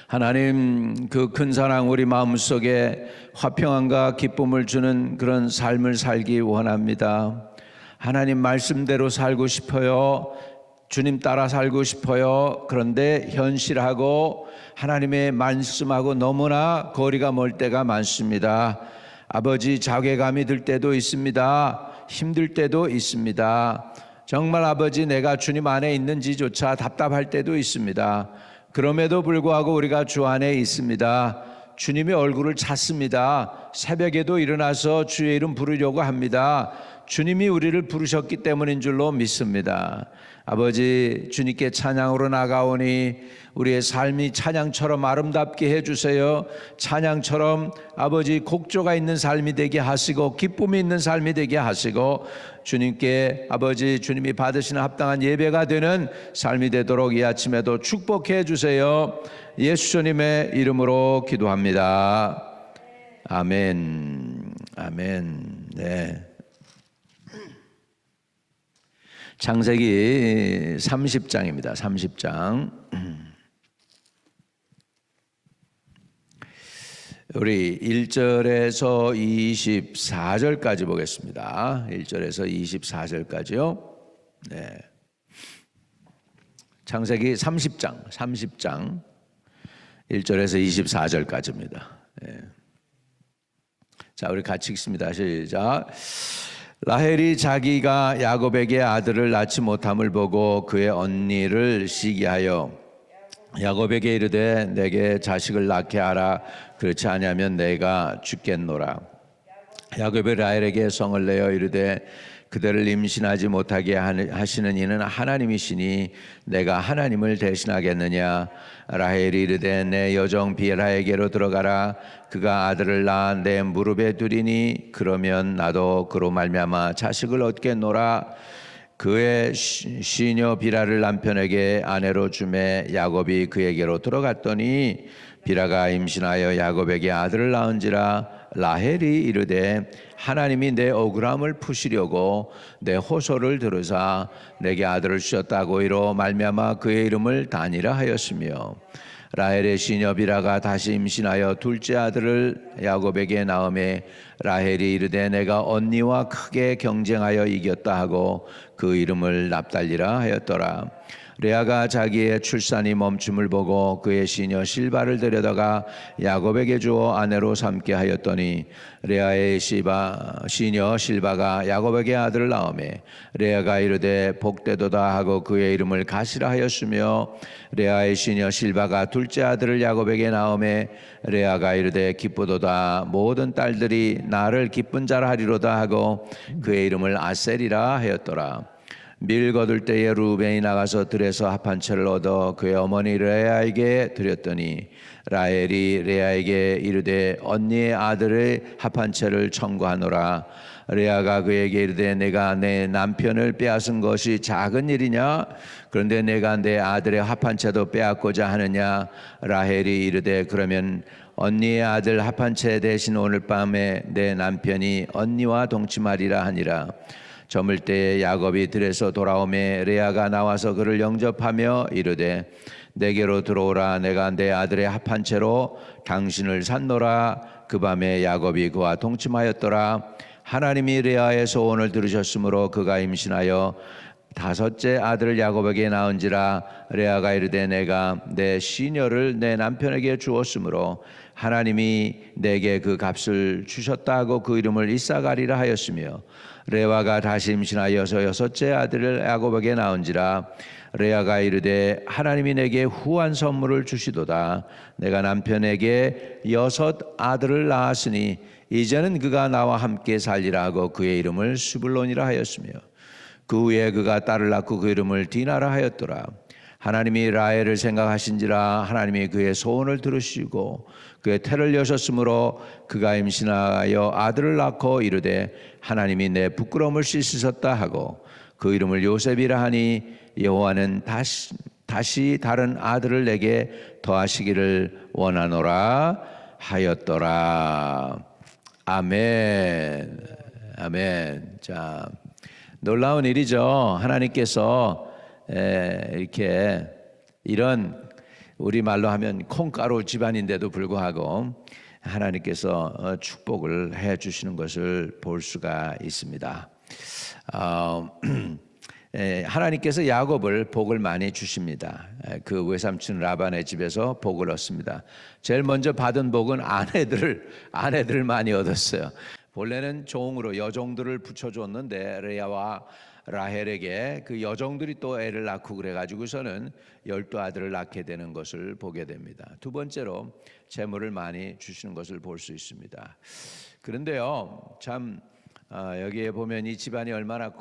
하나님, 그 큰 사랑 우리 마음속에 화평함과 기쁨을 주는 그런 삶을 살기 원합니다. 하나님 말씀대로 살고 싶어요. 주님 따라 살고 싶어요. 그런데 현실하고 하나님의 말씀하고 너무나 거리가 멀 때가 많습니다. 아버지, 자괴감이 들 때도 있습니다. 힘들 때도 있습니다. 정말 아버지, 내가 주님 안에 있는지조차 답답할 때도 있습니다. 그럼에도 불구하고 우리가 주 안에 있습니다. 주님의 얼굴을 찾습니다. 새벽에도 일어나서 주의 이름 부르려고 합니다. 주님이 우리를 부르셨기 때문인 줄로 믿습니다. 아버지, 주님께 찬양으로 나가오니 우리의 삶이 찬양처럼 아름답게 해주세요. 찬양처럼 아버지 곡조가 있는 삶이 되게 하시고 기쁨이 있는 삶이 되게 하시고 주님께 아버지, 주님이 받으시는 합당한 예배가 되는 삶이 되도록 이 아침에도 축복해 주세요. 예수님의 이름으로 기도합니다. 아멘. 아멘. 네. 창세기 30장입니다. 30장. 우리 1절에서 24절까지 보겠습니다. 1절에서 24절까지요. 네. 창세기 30장 1절에서 24절까지입니다. 네. 자, 우리 같이 읽습니다. 시작. 라헬이 자기가 야곱에게 아들을 낳지 못함을 보고 그의 언니를 시기하여 야곱에게 이르되 내게 자식을 낳게 하라. 그렇지 아니하면 내가 죽겠노라. 야곱이 라헬에게 성을 내어 이르되 그대를 임신하지 못하게 하시는 이는 하나님이시니 내가 하나님을 대신하겠느냐. 라헬이 이르되 내 여종 빌하에게로 들어가라. 그가 아들을 낳아 내 무릎에 두리니 그러면 나도 그로 말미암아 자식을 얻겠노라. 그의 시녀 빌하를 남편에게 아내로 주매 야곱이 그에게로 들어갔더니 빌하가 임신하여 야곱에게 아들을 낳은지라. 라헬이 이르되 하나님이 내 억울함을 푸시려고 내 호소를 들으사 내게 아들을 주셨다고 이로 말미암아 그의 이름을 다니라 하였으며 라헬의 시녀 빌하가 다시 임신하여 둘째 아들을 야곱에게 낳음에 라헬이 이르되 내가 언니와 크게 경쟁하여 이겼다 하고 그 이름을 납달리라 하였더라. 레아가 자기의 출산이 멈춤을 보고 그의 시녀 실바를 데려다가 야곱에게 주어 아내로 삼게 하였더니 레아의 시녀 실바가 야곱에게 아들을 낳음에 레아가 이르되 복되도다 하고 그의 이름을 가시라 하였으며 레아의 시녀 실바가 둘째 아들을 야곱에게 낳음에 레아가 이르되 기쁘도다 모든 딸들이 나를 기쁜 자라 하리로다 하고 그의 이름을 아셀이라 하였더라. 밀 거둘 때에 루벤이 나가서 들에서 합 한 채를 얻어 그의 어머니 레아에게 드렸더니 라헬이 레아에게 이르되 언니의 아들의 합 한 채를 청구하노라. 레아가 그에게 이르되 내가 내 남편을 빼앗은 것이 작은 일이냐? 그런데 내가 내 아들의 합 한 채도 빼앗고자 하느냐? 라헬이 이르되 그러면 언니의 아들 합 한 채 대신 오늘 밤에 내 남편이 언니와 동침하리라 하니라. 저물 때에 야곱이 들에서 돌아오매 레아가 나와서 그를 영접하며 이르되 내게로 들어오라. 내가 내 아들의 합 한 채로 당신을 샀노라. 그 밤에 야곱이 그와 동침하였더라. 하나님이 레아의 소원을 들으셨으므로 그가 임신하여 다섯째 아들을 야곱에게 낳은지라. 레아가 이르되 내가 내 시녀를 내 남편에게 주었으므로 하나님이 내게 그 값을 주셨다 하고 그 이름을 이사가리라 하였으며 레아가 다시 임신하여서 여섯째 아들을 야곱에게 낳은지라. 레아가 이르되 하나님이 내게 후한 선물을 주시도다. 내가 남편에게 여섯 아들을 낳았으니 이제는 그가 나와 함께 살리라 하고 그의 이름을 스불론이라 하였으며 그 후에 그가 딸을 낳고 그 이름을 디나라 하였더라. 하나님이 라헬을 생각하신지라. 하나님이 그의 소원을 들으시고 그의 태를 여셨으므로 그가 임신하여 아들을 낳고 이르되 하나님이 내 부끄러움을 씻으셨다 하고 그 이름을 요셉이라 하니 여호와는 다시 다른 아들을 내게 더하시기를 원하노라 하였더라. 아멘. 아멘. 자, 놀라운 일이죠. 하나님께서 이렇게 이런 우리말로 하면 콩가루 집안인데도 불구하고 하나님께서 축복을 해 주시는 것을 볼 수가 있습니다. 하나님께서 야곱을 복을 많이 주십니다. 그 외삼촌 라반의 집에서 복을 얻습니다. 제일 먼저 받은 복은 아내들을 많이 얻었어요. 본래는 종으로 여종들을 붙여줬는데 레아와 라헬에게 그 여종들이 또 애를 낳고 그래가지고서는 12아들을 낳게 되는 것을 보게 됩니다. 두 번째로 재물을 많이 주시는 것을 볼 수 있습니다. 그런데요, 참 여기에 보면 이 집안이 얼마나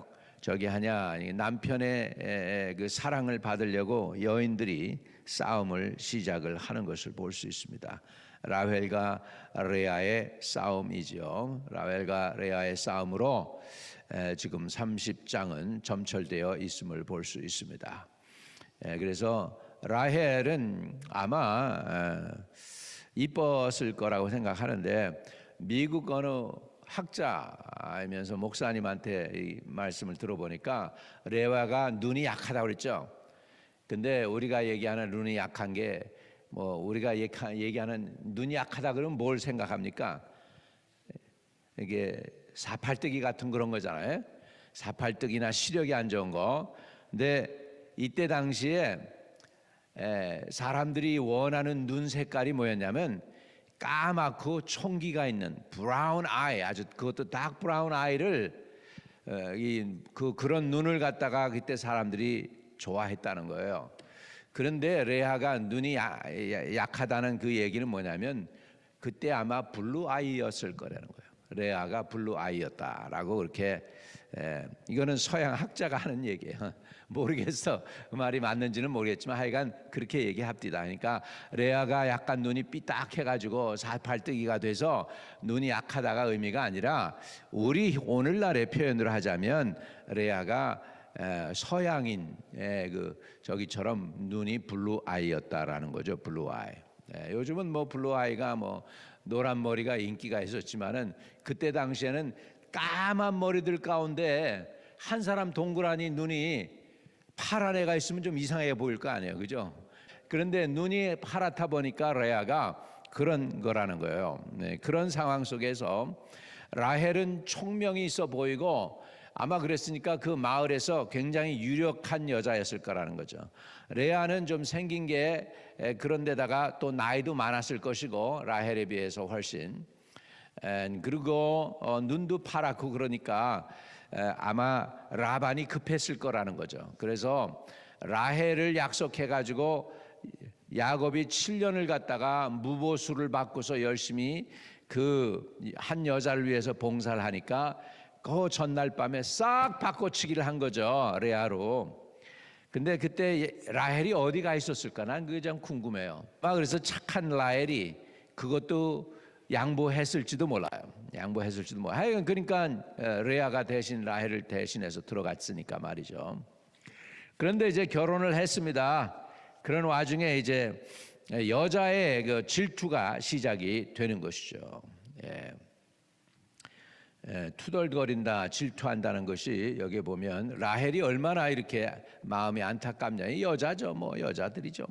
하냐, 남편의 그 사랑을 받으려고 여인들이 싸움을 시작을 하는 것을 볼 수 있습니다. 라헬과 레아의 싸움이죠. 라헬과 레아의 싸움으로 지금 30장은 점철되어 있음을 볼 수 있습니다. 그래서 라헬은 아마 이뻤을 거라고 생각하는데 미국 어느 학자이면서 목사님한테 이 말씀을 들어보니까 레아가 눈이 약하다고 그랬죠. 근데 우리가 얘기하는 눈이 약한 게 우리가 얘기하는 눈이 약하다 그러면 뭘 생각합니까? 이게 사팔뜨기 같은 그런 거잖아요. 사팔뜨기나 시력이 안 좋은 거. 근데 이때 당시에 사람들이 원하는 눈 색깔이 뭐였냐면 까맣고 총기가 있는 브라운 아이, 아주 그것도 닥 브라운 아이를 그런 눈을 갖다가 그때 사람들이 좋아했다는 거예요. 그런데 레아가 눈이 약하다는 그 얘기는 뭐냐면 그때 아마 블루 아이였을 거라는 거예요. 레아가 블루 아이였다라고 그렇게 이거는 서양 학자가 하는 얘기예요. 모르겠어. 그 말이 맞는지는 모르겠지만 하여간 그렇게 얘기합니다. 그러니까 레아가 약간 눈이 삐딱해가지고 사팔뜨기가 돼서 눈이 약하다가 의미가 아니라 우리 오늘날의 표현으로 하자면 레아가 서양인 저기처럼 눈이 블루 아이였다라는 거죠. 블루 아이. 요즘은 블루 아이가 노란 머리가 인기가 있었지만은 그때 당시에는 까만 머리들 가운데 한 사람 동그라니 눈이 파란 애가 있으면 좀 이상해 보일 거 아니에요, 그죠? 그런데 눈이 파랗다 보니까 레아가 그런 거라는 거예요. 그런 상황 속에서 라헬은 총명이 있어 보이고 아마 그랬으니까 그 마을에서 굉장히 유력한 여자였을 거라는 거죠. 레아는 좀 생긴 게 그런데다가 또 나이도 많았을 것이고 라헬에 비해서 훨씬 그리고 눈도 파랗고 그러니까 아마 라반이 급했을 거라는 거죠. 그래서 라헬을 약속해 가지고 야곱이 7년을 갖다가 무보수를 받고서 열심히 그 한 여자를 위해서 봉사를 하니까 그 전날 밤에 싹 바꿔치기를 한 거죠. 레아로. 근데 그때 라헬이 어디 가 있었을까? 난 그게 좀 궁금해요. 그래서 착한 라헬이 그것도 양보했을지도 몰라요. 양보했을지도 몰라요. 하여간 그러니까 레아가 대신 라헬을 대신해서 들어갔으니까 말이죠. 그런데 이제 결혼을 했습니다. 그런 와중에 이제 여자의 그 질투가 시작이 되는 것이죠. 투덜거린다, 질투한다는 것이 여기 보면 라헬이 얼마나 이렇게 마음이 안타깝냐. 이 여자죠, 여자들이죠,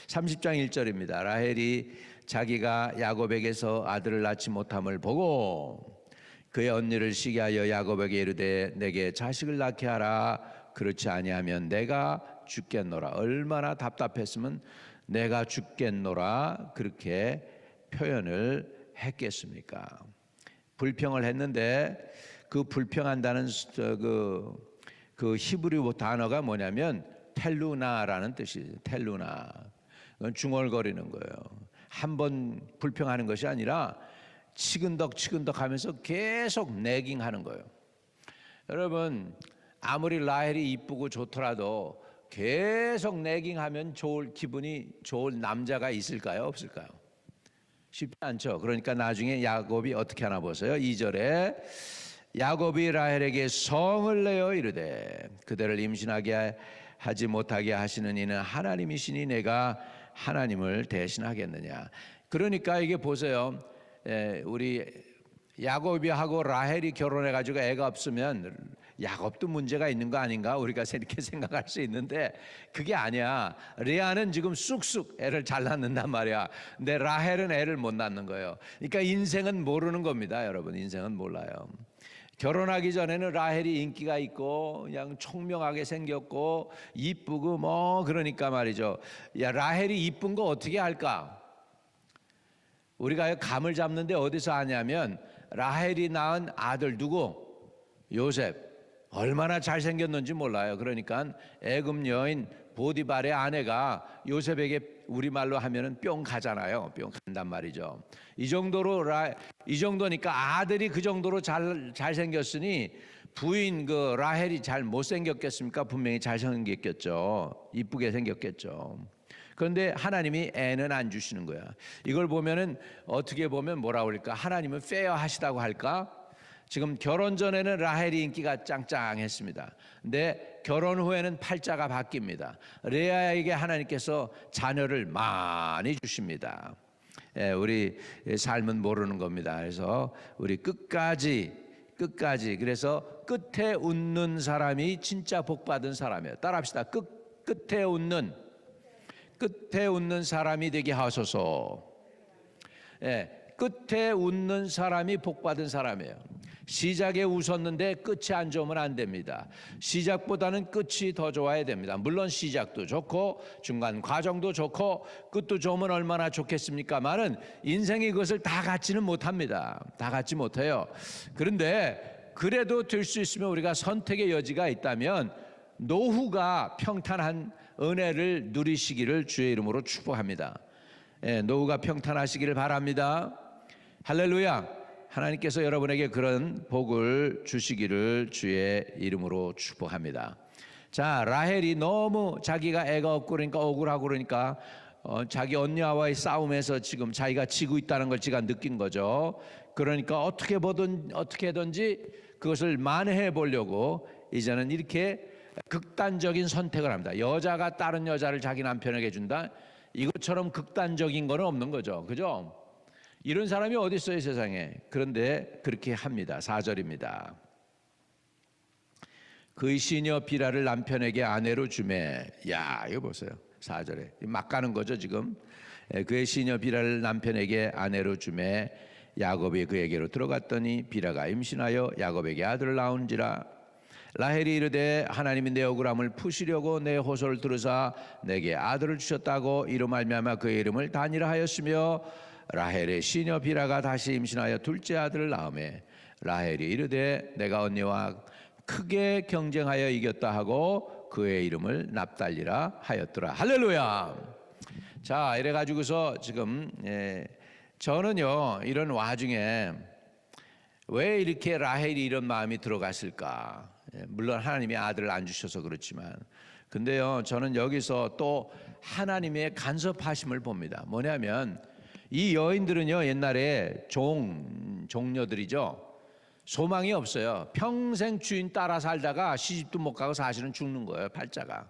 30장 1절입니다. 라헬이 자기가 야곱에게서 아들을 낳지 못함을 보고 그의 언니를 시기하여 야곱에게 이르되 내게 자식을 낳게 하라. 그렇지 아니하면 내가 죽겠노라. 얼마나 답답했으면 내가 죽겠노라 그렇게 표현을 했겠습니까? 불평을 했는데 그 불평한다는 그 히브리 단어가 뭐냐면 텔루나라는 뜻이에요. 텔루나. 그건 중얼거리는 거예요. 한 번 불평하는 것이 아니라 치근덕 하면서 계속 내깅하는 거예요. 여러분 아무리 라헬이 이쁘고 좋더라도 계속 내깅하면 기분이 좋을 남자가 있을까요? 없을까요? 쉽지 않죠. 그러니까 나중에 야곱이 어떻게 하나 보세요. 2절에 야곱이 라헬에게 성을 내어 이르되 그대를 임신하게 하지 못하게 하시는 이는 하나님이시니 내가 하나님을 대신하겠느냐. 그러니까 이게 보세요. 우리 야곱이 하고 라헬이 결혼해가지고 애가 없으면 야곱도 문제가 있는 거 아닌가 우리가 이렇게 생각할 수 있는데 그게 아니야. 레아는 지금 쑥쑥 애를 잘 낳는단 말이야. 근데 라헬은 애를 못 낳는 거예요. 그러니까 인생은 모르는 겁니다, 여러분. 인생은 몰라요. 결혼하기 전에는 라헬이 인기가 있고 그냥 총명하게 생겼고 이쁘고 뭐 그러니까 말이죠. 야, 라헬이 이쁜 거 어떻게 할까? 우리가 감을 잡는데 어디서 아냐면 라헬이 낳은 아들 누구? 요셉. 얼마나 잘생겼는지 몰라요. 그러니까 애굽 여인 보디발의 아내가 요셉에게 우리말로 하면은 뿅 가잖아요. 뿅 간단 말이죠. 이 정도니까 아들이 그 정도로 잘생겼으니 부인 그 라헬이 잘 못생겼겠습니까? 분명히 잘생겼겠죠. 이쁘게 생겼겠죠. 그런데 하나님이 애는 안 주시는 거야. 이걸 보면은 어떻게 보면 뭐라 그럴까? 하나님은 페어하시다고 할까? 지금 결혼 전에는 라헬이 인기가 짱짱했습니다. 근데 결혼 후에는 팔자가 바뀝니다. 레아에게 하나님께서 자녀를 많이 주십니다. 우리 삶은 모르는 겁니다. 그래서 우리 끝까지 그래서 끝에 웃는 사람이 진짜 복 받은 사람이에요. 따라합시다. 끝에 웃는 사람이 되게 하소서. 끝에 웃는 사람이 복 받은 사람이에요. 시작에 웃었는데 끝이 안 좋으면 안 됩니다. 시작보다는 끝이 더 좋아야 됩니다. 물론 시작도 좋고 중간 과정도 좋고 끝도 좋으면 얼마나 좋겠습니까만은 인생이 그것을 다 갖지는 못합니다. 다 갖지 못해요. 그런데 그래도 될 수 있으면 우리가 선택의 여지가 있다면 노후가 평탄한 은혜를 누리시기를 주의 이름으로 축복합니다. 노후가 평탄하시기를 바랍니다. 할렐루야. 하나님께서 여러분에게 그런 복을 주시기를 주의 이름으로 축복합니다. 자, 라헬이 너무 자기가 애가 없고 그러니까 억울하고 그러니까 자기 언니와의 싸움에서 지금 자기가 지고 있다는 걸 지가 느낀 거죠. 그러니까 어떻게든지 그것을 만회해 보려고 이제는 이렇게 극단적인 선택을 합니다. 여자가 다른 여자를 자기 남편에게 준다? 이것처럼 극단적인 거는 없는 거죠. 그죠? 이런 사람이 어디 있어요, 세상에. 그런데 그렇게 합니다. 4절입니다. 그의 시녀 비라를 남편에게 아내로 주매. 야, 이거 보세요. 4절에 막 가는 거죠, 지금. 그의 시녀 비라를 남편에게 아내로 주매 야곱이 그에게로 들어갔더니 비라가 임신하여 야곱에게 아들을 낳은지라. 라헬이 이르되 하나님이 내 억울함을 푸시려고 내 호소를 들으사 내게 아들을 주셨다고 이로 말미암아 그의 이름을 단이라 하였으며 라헬의 시녀 비라가 다시 임신하여 둘째 아들을 낳으매 라헬이 이르되 내가 언니와 크게 경쟁하여 이겼다 하고 그의 이름을 납달리라 하였더라. 할렐루야. 자, 이래 가지고서 지금 저는요 이런 와중에 왜 이렇게 라헬이 이런 마음이 들어갔을까? 물론 하나님이 아들을 안 주셔서 그렇지만 근데요 저는 여기서 또 하나님의 간섭하심을 봅니다. 뭐냐면 이 여인들은요 옛날에 종녀들이죠. 소망이 없어요. 평생 주인 따라 살다가 시집도 못 가고 사실은 죽는 거예요. 팔자가.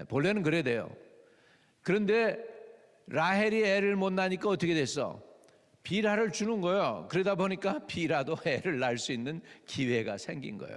본래는 그래야 돼요. 그런데 라헬이 애를 못 낳으니까 어떻게 됐어? 비라를 주는 거예요. 그러다 보니까 비라도 애를 낳을 수 있는 기회가 생긴 거예요.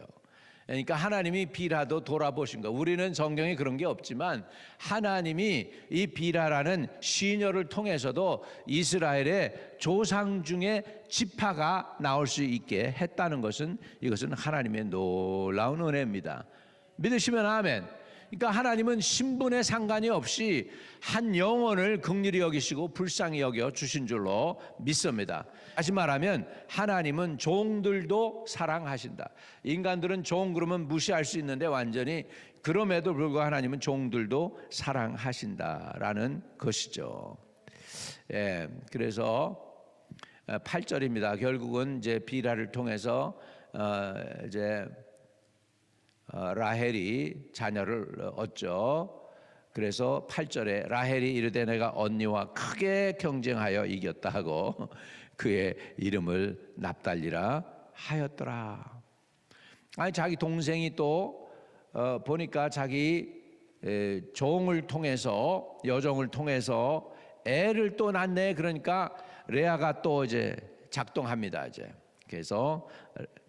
그러니까 하나님이 비라도 돌아보신 거. 우리는 성경에 그런 게 없지만 하나님이 이 비라라는 시녀를 통해서도 이스라엘의 조상 중에 지파가 나올 수 있게 했다는 것은 이것은 하나님의 놀라운 은혜입니다. 믿으시면 아멘. 그러니까 하나님은 신분에 상관이 없이 한 영혼을 긍휼히 여기시고 불쌍히 여겨 주신 줄로 믿습니다. 다시 말하면 하나님은 종들도 사랑하신다. 인간들은 종 그러면 무시할 수 있는데 완전히 그럼에도 불구하고 하나님은 종들도 사랑하신다라는 것이죠. 그래서 8절입니다. 결국은 이제 비라를 통해서 이제 라헬이 자녀를 얻죠. 그래서 8절에 라헬이 이르되 내가 언니와 크게 경쟁하여 이겼다 하고 그의 이름을 납달리라 하였더라. 아니 자기 동생이 또 보니까 자기 종을 통해서 여종을 통해서 애를 또 낳네. 그러니까 레아가 또 이제 작동합니다. 이제 그래서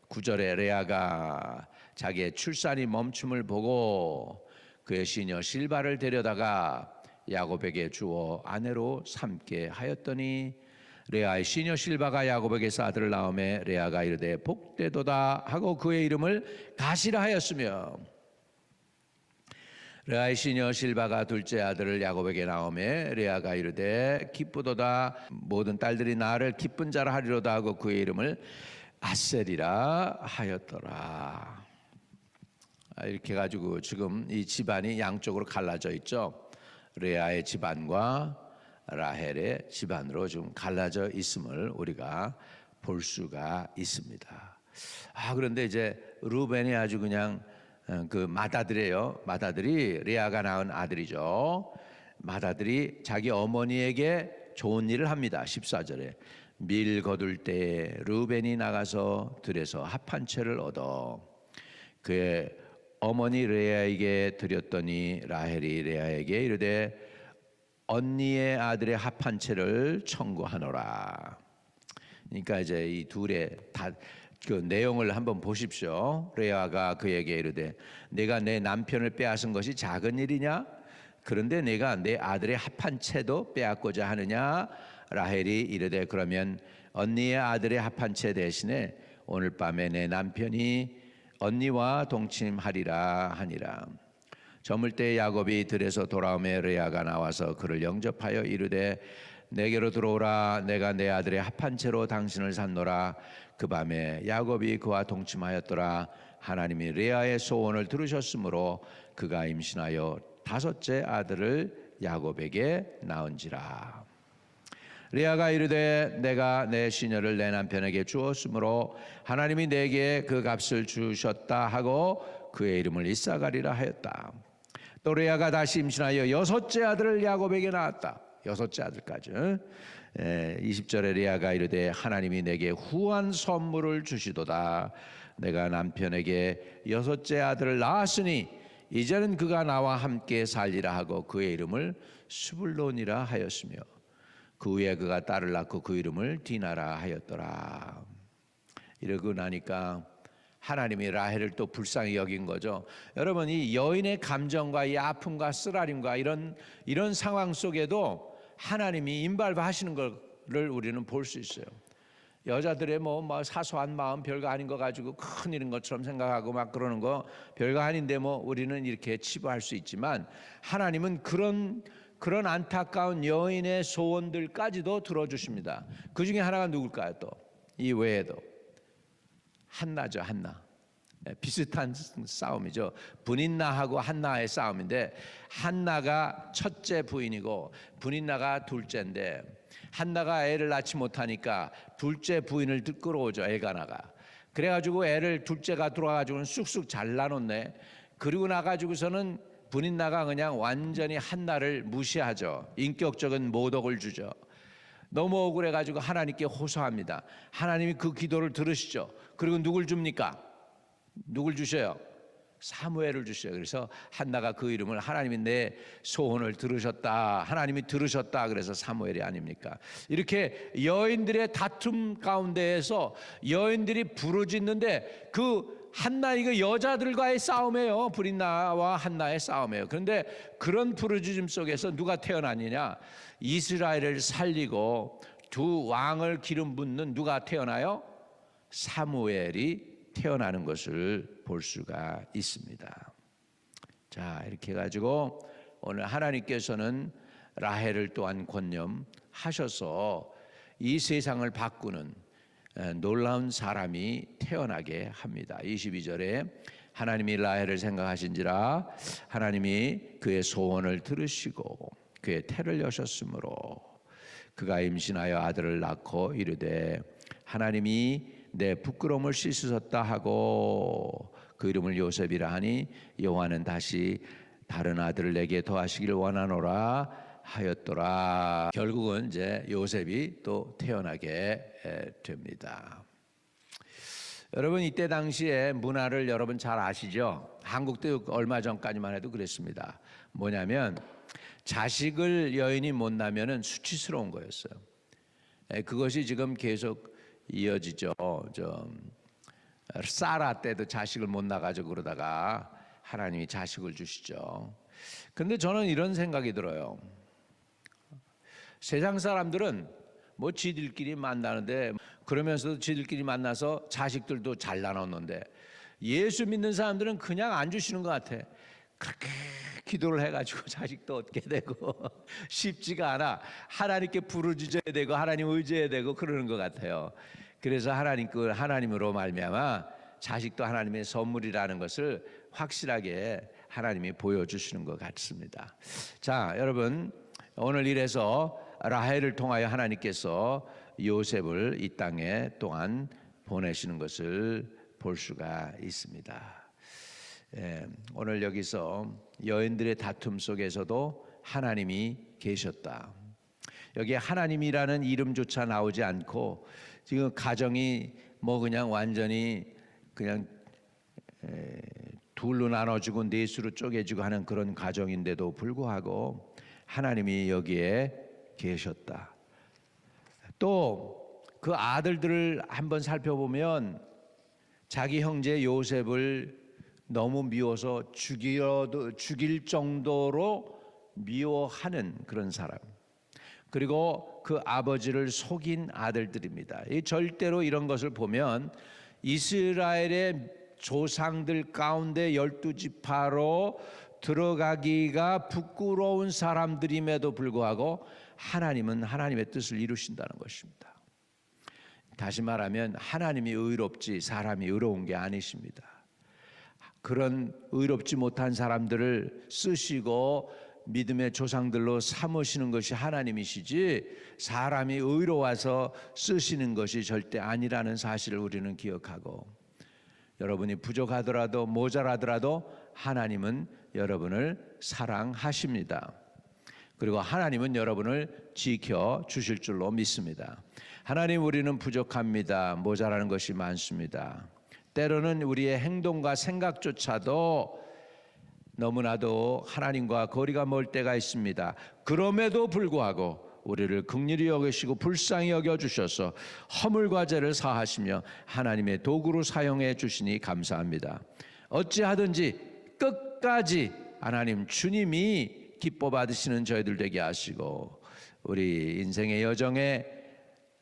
9절에 레아가 자기의 출산이 멈춤을 보고 그의 시녀 실바를 데려다가 야곱에게 주어 아내로 삼게 하였더니 레아의 시녀 실바가 야곱에게서 아들을 낳음에 레아가 이르되 복되도다 하고 그의 이름을 가시라 하였으며 레아의 시녀 실바가 둘째 아들을 야곱에게 낳음에 레아가 이르되 기쁘도다 모든 딸들이 나를 기쁜 자라 하리로다 하고 그의 이름을 아셀이라 하였더라. 이렇게 가지고 지금 이 집안이 양쪽으로 갈라져 있죠. 레아의 집안과 라헬의 집안으로 좀 갈라져 있음을 우리가 볼 수가 있습니다. 그런데 이제 루벤이 아주 그냥 그 맏아들이에요. 맏아들이 레아가 낳은 아들이죠. 맏아들이 자기 어머니에게 좋은 일을 합니다. 14절에 밀 거둘 때 루벤이 나가서 들에서 합 한 채를 얻어 그의 어머니 레아에게 드렸더니 라헬이 레아에게 이르되 언니의 아들의 합 한 채를 청구하노라. 그러니까 이제 이 둘의 다 그 내용을 한번 보십시오. 레아가 그에게 이르되 내가 내 남편을 빼앗은 것이 작은 일이냐? 그런데 내가 내 아들의 합 한 채도 빼앗고자 하느냐? 라헬이 이르되 그러면 언니의 아들의 합 한 채 대신에 오늘 밤에 내 남편이 언니와 동침하리라 하니라. 저물 때 야곱이 들에서 돌아오매 레아가 나와서 그를 영접하여 이르되 내게로 들어오라. 내가 내 아들의 합 한 채로 당신을 샀노라. 그 밤에 야곱이 그와 동침하였더라. 하나님이 레아의 소원을 들으셨으므로 그가 임신하여 다섯째 아들을 야곱에게 낳은지라. 레아가 이르되 내가 내 시녀를 내 남편에게 주었으므로 하나님이 내게 그 값을 주셨다 하고 그의 이름을 이사가리라 하였다. 또 레아가 다시 임신하여 여섯째 아들을 야곱에게 낳았다. 여섯째 아들까지. 20절에 레아가 이르되 하나님이 내게 후한 선물을 주시도다. 내가 남편에게 여섯째 아들을 낳았으니 이제는 그가 나와 함께 살리라 하고 그의 이름을 스불론이라 하였으며 그 후에 그가 딸을 낳고 그 이름을 디나라 하였더라. 이러고 나니까 하나님이 라헬을 또 불쌍히 여긴 거죠. 여러분, 이 여인의 감정과 이 아픔과 쓰라림과 이런 상황 속에도 하나님이 인발하시는 것을 우리는 볼 수 있어요. 여자들의 뭐 사소한 마음 별거 아닌 거 가지고 큰 일인 것처럼 생각하고 막 그러는 거 별거 아닌데 뭐 우리는 이렇게 치부할 수 있지만 하나님은 그런 안타까운 여인의 소원들까지도 들어주십니다. 그 중에 하나가 누굴까요? 또 이 외에도 한나죠. 한나. 비슷한 싸움이죠. 분인나하고 한나의 싸움인데 한나가 첫째 부인이고 분인나가 둘째인데 한나가 애를 낳지 못하니까 둘째 부인을 끌어오죠. 엘가나가. 그래가지고 애를 둘째가 들어와가지고는 쑥쑥 잘라놓네. 그리고 나가지고서는 분인나가 그냥 완전히 한나를 무시하죠. 인격적인 모독을 주죠. 너무 억울해가지고 하나님께 호소합니다. 하나님이 그 기도를 들으시죠. 그리고 누굴 줍니까? 누굴 주셔요? 사무엘을 주셔요. 그래서 한나가 그 이름을 하나님이 내 소원을 들으셨다. 하나님이 들으셨다. 그래서 사무엘이 아닙니까? 이렇게 여인들의 다툼 가운데에서 여인들이 부르짖는데 그 한나 이거 여자들과의 싸움이에요. 브린나와 한나의 싸움이에요. 그런데 그런 부르짖음 속에서 누가 태어나느냐? 이스라엘을 살리고 두 왕을 기름 붓는 누가 태어나요? 사무엘이 태어나는 것을 볼 수가 있습니다. 자, 이렇게 해가지고 오늘 하나님께서는 라헬을 또한 권념하셔서 이 세상을 바꾸는 놀라운 사람이 태어나게 합니다. 22절에 하나님이 라헬을 생각하신지라 하나님이 그의 소원을 들으시고 그의 태를 여셨으므로 그가 임신하여 아들을 낳고 이르되 하나님이 내 부끄러움을 씻으셨다 하고 그 이름을 요셉이라 하니 여호와는 다시 다른 아들을 내게 더하시길 원하노라 하였더라. 결국은 이제 요셉이 또 태어나게 됩니다. 여러분, 이때 당시에 문화를 여러분 잘 아시죠? 한국도 얼마 전까지만 해도 그랬습니다. 뭐냐면 자식을 여인이 못 낳으면 수치스러운 거였어요. 그것이 지금 계속 이어지죠. 사라 때도 자식을 못 낳아가지고 그러다가 하나님이 자식을 주시죠. 근데 저는 이런 생각이 들어요. 세상 사람들은 뭐 지들끼리 만나는데, 그러면서도 지들끼리 만나서 자식들도 잘 나눴는데, 예수 믿는 사람들은 그냥 안 주시는 것 같아. 그렇게 기도를 해가지고 자식도 얻게 되고 쉽지가 않아. 하나님께 부르짖어야 되고 하나님 의지해야 되고 그러는 것 같아요. 그래서 하나님으로 말미암아 자식도 하나님의 선물이라는 것을 확실하게 하나님이 보여주시는 것 같습니다. 자, 여러분, 오늘 이래서 라헬을 통하여 하나님께서 요셉을 이 땅에 또한 보내시는 것을 볼 수가 있습니다. 오늘 여기서 여인들의 다툼 속에서도 하나님이 계셨다. 여기에 하나님이라는 이름조차 나오지 않고 지금 가정이 뭐 그냥 완전히 그냥 둘로 나눠지고 넷으로 쪼개지고 하는 그런 가정인데도 불구하고 하나님이 여기에 계셨다. 또 그 아들들을 한번 살펴보면 자기 형제 요셉을 너무 미워서 죽일 정도로 미워하는 그런 사람, 그리고 그 아버지를 속인 아들들입니다. 절대로 이런 것을 보면 이스라엘의 조상들 가운데 12지파로 들어가기가 부끄러운 사람들임에도 불구하고 하나님은 하나님의 뜻을 이루신다는 것입니다. 다시 말하면 하나님이 의롭지 사람이 의로운 게 아니십니다. 그런 의롭지 못한 사람들을 쓰시고 믿음의 조상들로 삼으시는 것이 하나님이시지, 사람이 의로워서 쓰시는 것이 절대 아니라는 사실을 우리는 기억하고, 여러분이 부족하더라도 모자라더라도 하나님은 여러분을 사랑하십니다. 그리고 하나님은 여러분을 지켜 주실 줄로 믿습니다. 하나님, 우리는 부족합니다. 모자라는 것이 많습니다. 때로는 우리의 행동과 생각조차도 너무나도 하나님과 거리가 멀 때가 있습니다. 그럼에도 불구하고 우리를 긍휼히 여기시고 불쌍히 여겨주셔서 허물과 죄를 사하시며 하나님의 도구로 사용해 주시니 감사합니다. 어찌하든지 끝까지 하나님 주님이 기뻐 받으시는 저희들 되게 하시고, 우리 인생의 여정에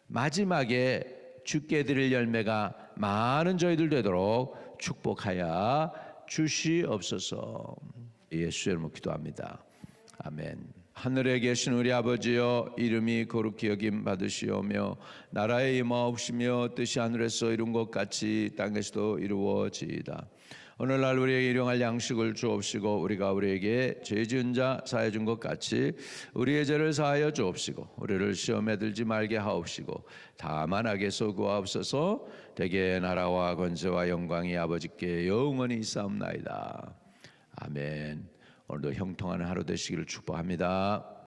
마지막에 주께 드릴 열매가 많은 저희들 되도록 축복하여 주시옵소서. 예수의 이름으로 기도합니다. 아멘. 하늘에 계신 우리 아버지여, 이름이 거룩히 여김 받으시오며 나라에 임하옵시며 뜻이 하늘에서 이룬 것 같이 땅에서도 이루어지이다. 오늘날 우리에게 일용할 양식을 주옵시고 우리가 우리에게 죄 지은 자 사해 준 것 같이 우리의 죄를 사하여 주옵시고 우리를 시험에 들지 말게 하옵시고 다만 악에서 구하옵소서. 대개 나라와 권세와 영광이 아버지께 영원히 있사옵나이다. 아멘. 오늘도 형통하는 하루 되시기를 축복합니다.